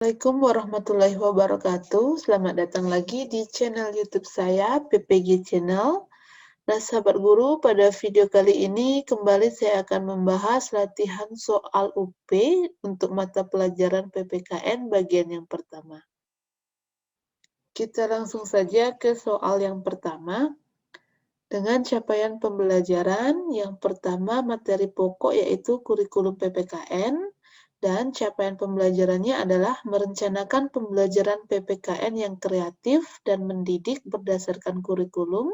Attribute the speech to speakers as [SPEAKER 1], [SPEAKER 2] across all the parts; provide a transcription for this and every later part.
[SPEAKER 1] Assalamualaikum warahmatullahi wabarakatuh. Selamat datang lagi di channel YouTube saya, PPG Channel. Nah, sahabat guru, pada video kali ini kembali saya akan membahas latihan soal UP untuk mata pelajaran PPKN bagian yang pertama. Kita langsung saja ke soal yang pertama. Dengan capaian pembelajaran, yang pertama materi pokok yaitu kurikulum PPKN, dan capaian pembelajarannya adalah merencanakan pembelajaran PPKN yang kreatif dan mendidik berdasarkan kurikulum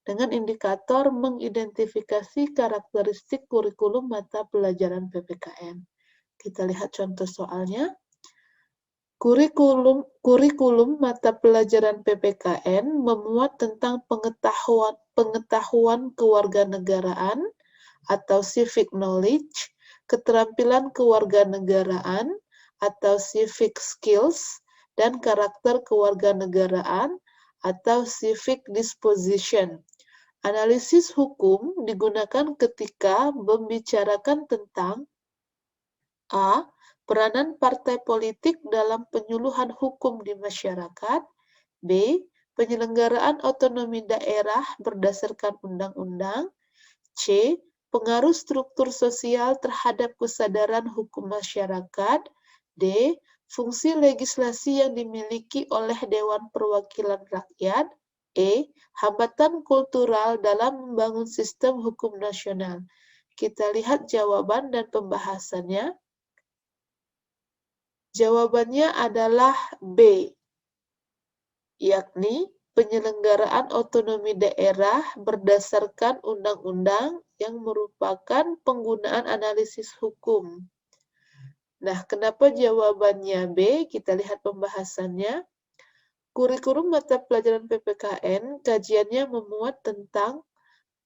[SPEAKER 1] dengan indikator mengidentifikasi karakteristik kurikulum mata pelajaran PPKN. Kita lihat contoh soalnya. Kurikulum mata pelajaran PPKN memuat tentang pengetahuan kewarganegaraan atau civic knowledge, keterampilan kewarganegaraan atau civic skills, dan karakter kewarganegaraan atau civic disposition. Analisis hukum digunakan ketika membicarakan tentang A. Peranan partai politik dalam penyuluhan hukum di masyarakat. B. Penyelenggaraan otonomi daerah berdasarkan undang-undang. C. Pengaruh struktur sosial terhadap kesadaran hukum masyarakat. D. Fungsi legislasi yang dimiliki oleh Dewan Perwakilan Rakyat. E. Hambatan kultural dalam membangun sistem hukum nasional. Kita lihat jawaban dan pembahasannya. Jawabannya adalah B, yakni penyelenggaraan otonomi daerah berdasarkan undang-undang yang merupakan penggunaan analisis hukum. Nah, kenapa jawabannya B? Kita lihat pembahasannya. Kurikulum mata pelajaran PPKN, kajiannya memuat tentang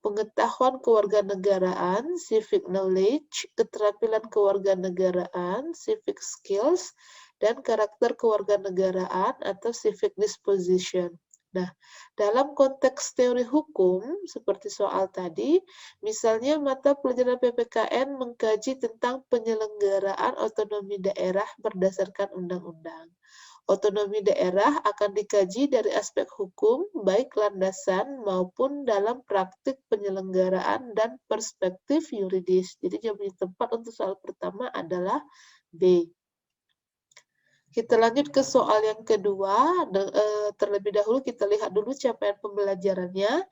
[SPEAKER 1] pengetahuan kewarganegaraan, civic knowledge, keterampilan kewarganegaraan, civic skills, dan karakter kewarganegaraan atau civic disposition. Nah, dalam konteks teori hukum, seperti soal tadi, misalnya mata pelajaran PPKN mengkaji tentang penyelenggaraan otonomi daerah berdasarkan undang-undang. Otonomi daerah akan dikaji dari aspek hukum, baik landasan maupun dalam praktik penyelenggaraan dan perspektif yuridis. Jadi jawaban yang tepat untuk soal pertama adalah B. Kita lanjut ke soal yang kedua. Terlebih dahulu kita lihat dulu capaian pembelajarannya.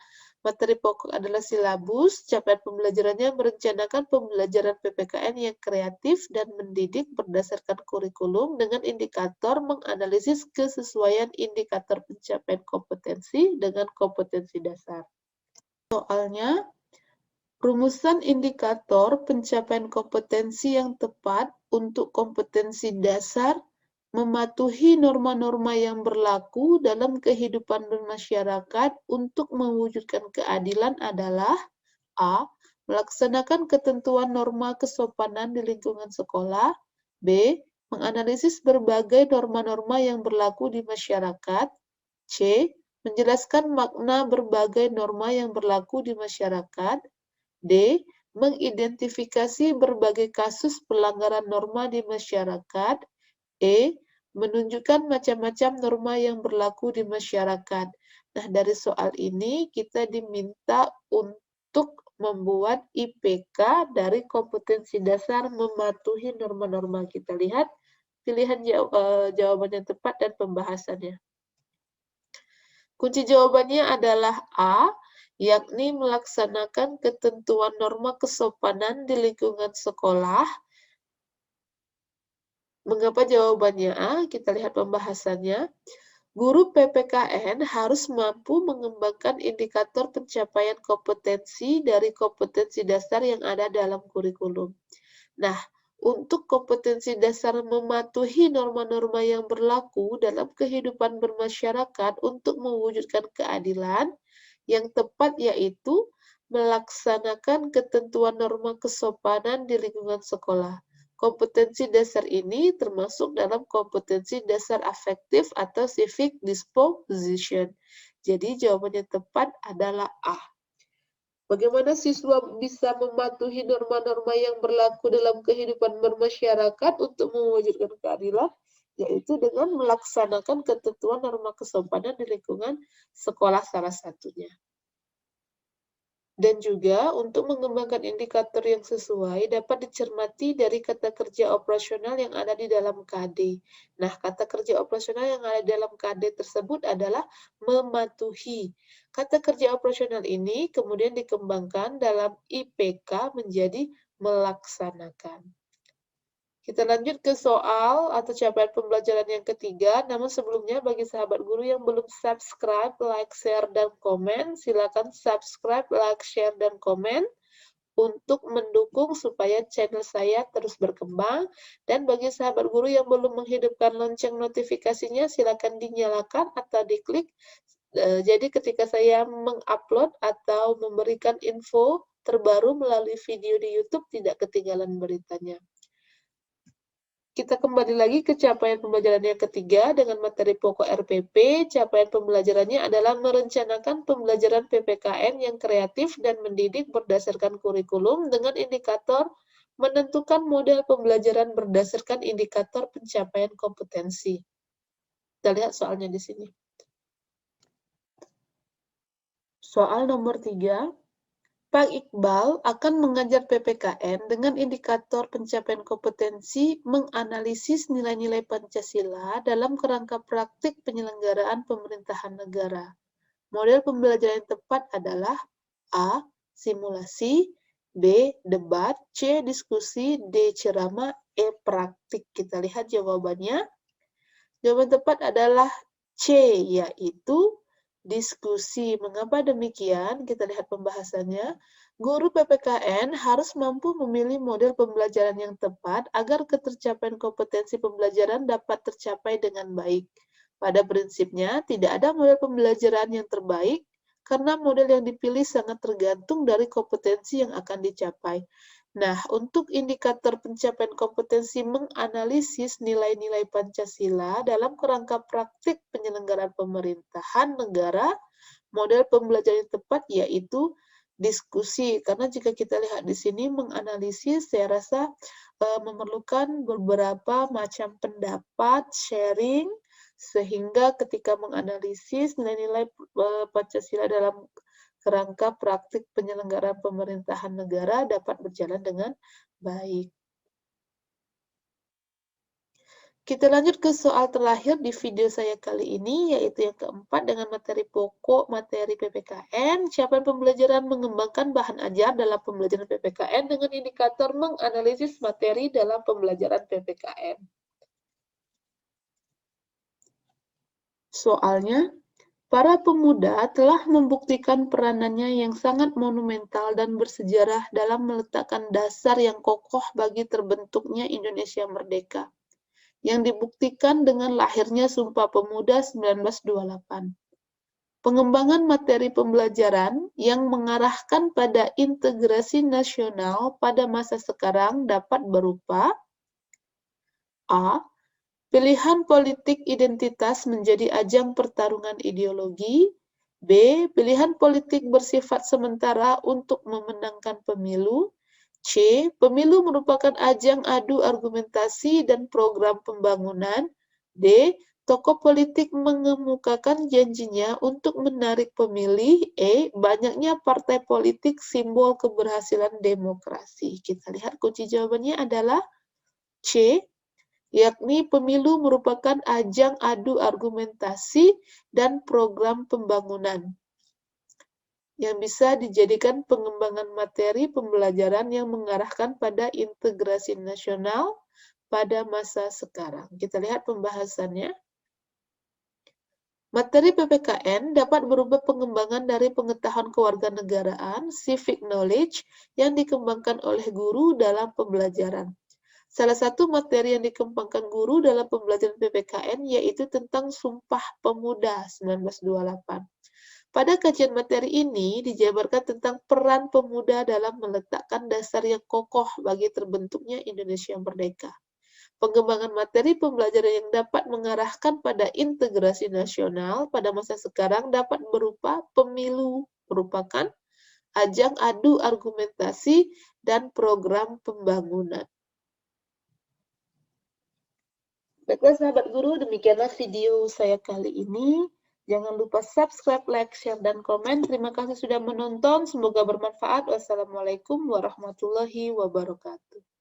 [SPEAKER 1] Materi pokok adalah silabus. Capaian pembelajarannya merencanakan pembelajaran PPKN yang kreatif dan mendidik berdasarkan kurikulum dengan indikator menganalisis kesesuaian indikator pencapaian kompetensi dengan kompetensi dasar. Soalnya, rumusan indikator pencapaian kompetensi yang tepat untuk kompetensi dasar mematuhi norma-norma yang berlaku dalam kehidupan bermasyarakat untuk mewujudkan keadilan adalah A. Melaksanakan ketentuan norma kesopanan di lingkungan sekolah. B. Menganalisis berbagai norma-norma yang berlaku di masyarakat. C. Menjelaskan makna berbagai norma yang berlaku di masyarakat. D. Mengidentifikasi berbagai kasus pelanggaran norma di masyarakat. E. Menunjukkan macam-macam norma yang berlaku di masyarakat. Nah, dari soal ini kita diminta untuk membuat IPK dari kompetensi dasar mematuhi norma-norma. Kita lihat pilihan jawaban yang tepat dan pembahasannya. Kunci jawabannya adalah A, yakni melaksanakan ketentuan norma kesopanan di lingkungan sekolah. Mengapa jawabannya A? Kita lihat pembahasannya. Guru PPKN harus mampu mengembangkan indikator pencapaian kompetensi dari kompetensi dasar yang ada dalam kurikulum. Nah, untuk kompetensi dasar mematuhi norma-norma yang berlaku dalam kehidupan bermasyarakat untuk mewujudkan keadilan, yang tepat yaitu melaksanakan ketentuan norma kesopanan di lingkungan sekolah. Kompetensi dasar ini termasuk dalam kompetensi dasar afektif atau civic disposition. Jadi jawaban yang tepat adalah A. Bagaimana siswa bisa mematuhi norma-norma yang berlaku dalam kehidupan bermasyarakat untuk mewujudkan keadilan? yaitu dengan melaksanakan ketentuan norma kesopanan di lingkungan sekolah salah satunya. Dan juga untuk mengembangkan indikator yang sesuai dapat dicermati dari kata kerja operasional yang ada di dalam KD. Nah, kata kerja operasional yang ada di dalam KD tersebut adalah mematuhi. Kata kerja operasional ini kemudian dikembangkan dalam IPK menjadi melaksanakan. Kita lanjut ke soal atau capaian pembelajaran yang ketiga, namun sebelumnya bagi sahabat guru yang belum subscribe, like, share, dan komen, silakan subscribe, like, share, dan komen untuk mendukung supaya channel saya terus berkembang. Dan bagi sahabat guru yang belum menghidupkan lonceng notifikasinya, silakan dinyalakan atau diklik. Jadi ketika saya mengupload atau memberikan info terbaru melalui video di YouTube, tidak ketinggalan beritanya. Kita kembali lagi ke capaian pembelajaran yang ketiga dengan materi pokok RPP. Capaian pembelajarannya adalah merencanakan pembelajaran PPKN yang kreatif dan mendidik berdasarkan kurikulum dengan indikator menentukan model pembelajaran berdasarkan indikator pencapaian kompetensi. Kita lihat soalnya di sini. Soal nomor 3. Pak Iqbal akan mengajar PPKN dengan indikator pencapaian kompetensi menganalisis nilai-nilai Pancasila dalam kerangka praktik penyelenggaraan pemerintahan negara. Model pembelajaran yang tepat adalah A. Simulasi, B. Debat, C. Diskusi, D. Ceramah, E. Praktik. Kita lihat jawabannya. Jawaban tepat adalah C, yaitu diskusi. Mengapa demikian? Kita lihat pembahasannya. Guru PPKN harus mampu memilih model pembelajaran yang tepat agar ketercapaian kompetensi pembelajaran dapat tercapai dengan baik. Pada prinsipnya, tidak ada model pembelajaran yang terbaik karena model yang dipilih sangat tergantung dari kompetensi yang akan dicapai. Nah, untuk indikator pencapaian kompetensi menganalisis nilai-nilai Pancasila dalam kerangka praktik penyelenggaraan pemerintahan negara, model pembelajaran yang tepat yaitu diskusi. Karena jika kita lihat di sini menganalisis, saya rasa memerlukan beberapa macam pendapat, sharing, sehingga ketika menganalisis nilai-nilai Pancasila dalam kerangka praktik penyelenggaraan pemerintahan negara dapat berjalan dengan baik. Kita lanjut ke soal terakhir di video saya kali ini, yaitu yang keempat dengan materi pokok materi PPKN, capaian pembelajaran mengembangkan bahan ajar dalam pembelajaran PPKN dengan indikator menganalisis materi dalam pembelajaran PPKN. Soalnya, para pemuda telah membuktikan peranannya yang sangat monumental dan bersejarah dalam meletakkan dasar yang kokoh bagi terbentuknya Indonesia merdeka, yang dibuktikan dengan lahirnya Sumpah Pemuda 1928. Pengembangan materi pembelajaran yang mengarahkan pada integrasi nasional pada masa sekarang dapat berupa A. Pilihan politik identitas menjadi ajang pertarungan ideologi. B. Pilihan politik bersifat sementara untuk memenangkan pemilu. C. Pemilu merupakan ajang adu argumentasi dan program pembangunan. D. Tokoh politik mengemukakan janjinya untuk menarik pemilih. E. Banyaknya partai politik simbol keberhasilan demokrasi. Kita lihat kunci jawabannya adalah C, yakni pemilu merupakan ajang adu argumentasi dan program pembangunan yang bisa dijadikan pengembangan materi pembelajaran yang mengarahkan pada integrasi nasional pada masa sekarang. Kita lihat pembahasannya. Materi PPKN dapat berupa pengembangan dari pengetahuan kewarganegaraan, civic knowledge, yang dikembangkan oleh guru dalam pembelajaran. Salah satu materi yang dikembangkan guru dalam pembelajaran PPKN yaitu tentang Sumpah Pemuda 1928. Pada kajian materi ini dijabarkan tentang peran pemuda dalam meletakkan dasar yang kokoh bagi terbentuknya Indonesia merdeka. Pengembangan materi pembelajaran yang dapat mengarahkan pada integrasi nasional pada masa sekarang dapat berupa pemilu, merupakan ajang adu argumentasi dan program pembangunan. Baiklah sahabat guru, demikianlah video saya kali ini. Jangan lupa subscribe, like, share, dan komen. Terima kasih sudah menonton. Semoga bermanfaat. Wassalamualaikum warahmatullahi wabarakatuh.